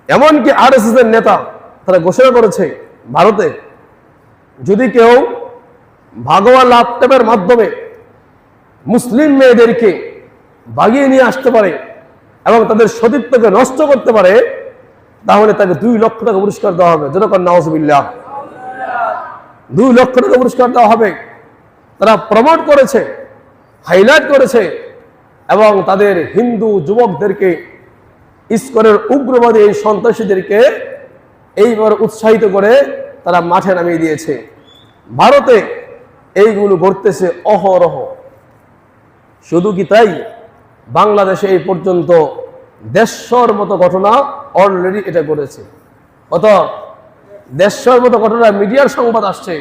এমনকি আরএসএস এর নেতা তারা ঘোষণা করেছে ভারতে যদি কেউ ভাগোয়া ল্যাপটপের মাধ্যমে মুসলিম মেয়েদেরকে ভাগিয়ে নিয়ে আসতে পারে এবং তাদের সতীত্বকে নষ্ট করতে পারে তাহলে তাকে 2 লক্ষ টাকা পুরস্কার দেওয়া হবে। যেরকম নাউজুবিল্লাহ, 2 লক্ষ টাকা পুরস্কার দেওয়া হবে। তারা প্রমোট করেছে, হাইলাইট করেছে এবং তাদের হিন্দু যুবকদেরকে, ইসকনের উগ্রবাদী এই সন্ত্রাসীদেরকে এইবার উৎসাহিত করে তারা মাঠে নামিয়ে দিয়েছে। ভারতে এইগুলো ঘটতেছে অহরহ। শুধু কি তাই, বাংলাদেশে এই পর্যন্ত 150 মতো ঘটনা অলরেডি এটা ঘটেছে। কত 150 মতো ঘটনা মিডিয়ার সংবাদ আসছে।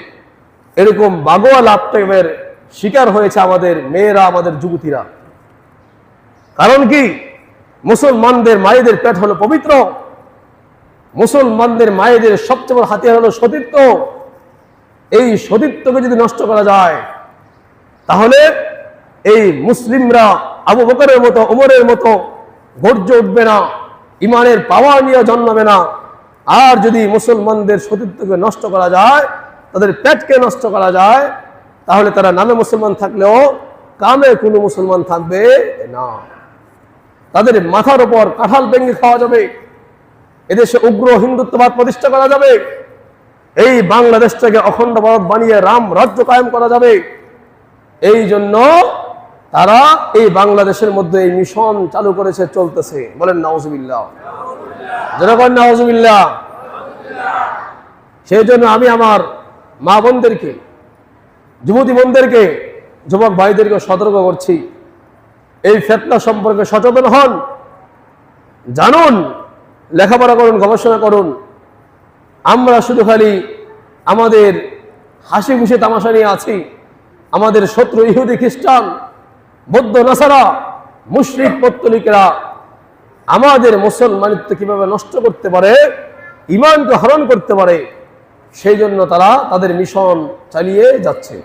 এরকম ভাগোয়া ল্যাপটপের শিকার হয়েছে আমাদের মেয়েরা, আমাদের যুবতীরা। কারণ কি, মুসলমানদের মায়েদের পেট হলো পবিত্র, মুসলমানদের মায়েদের সবচেয়ে বড় হাতিয়ার হলো সতীত্ব। এই সতীত্বকে যদি নষ্ট করা যায় তাহলে এই মুসলিমরা আবু বকরের মতো, ওমরের মতো গর্জে উঠবে না, ইমানের পাওয়ার নিয়ে জন্মাবে না। আর যদি মুসলমানদের সতীত্বকে নষ্ট করা যায়, তাদের পেটকে নষ্ট করা যায়, তাহলে তারা নামে মুসলমান থাকলেও কামে কোনো মুসলমান থাকবে না। তাদের মাথার উপর কাঁঠাল ভেঙে খাওয়া যাবে, এদেশে উগ্র হিন্দুত্ববাদ প্রতিষ্ঠা করা যাবে, এই বাংলাদেশটাকে অখণ্ড ভারত বানিয়ে রাম রাজ্য কায়েম করা যাবে। এই জন্য তারা এই বাংলাদেশের মধ্যে এই মিশন চালু করেছে, চলতেছে। বলেন নাউজুবিল্লাহ, যেরকম নাউজুবিল্লাহ। সেই জন্য আমি আমার মা বোনদেরকে, যুবতী বোনদেরকে, যুবক ভাইদেরকে সতর্ক করছি, এই ফিতনা সম্পর্কে সচেতন হন, জানুন, লেখাপড়া করুন, গবেষণা করুন। আমরা শুধু খালি আমাদের হাসি খুশি তামাশা নিয়ে আছি। আমাদের শত্রু ইহুদি, খ্রিস্টান, বৌদ্ধ, নাসারা, মুশরিক, পত্তলিকেরা আমাদের মুসলমানিত্ব কিভাবে নষ্ট করতে পারে, ঈমানকে হরণ করতে পারে, সেই জন্য তারা তাদের মিশন চালিয়ে যাচ্ছে।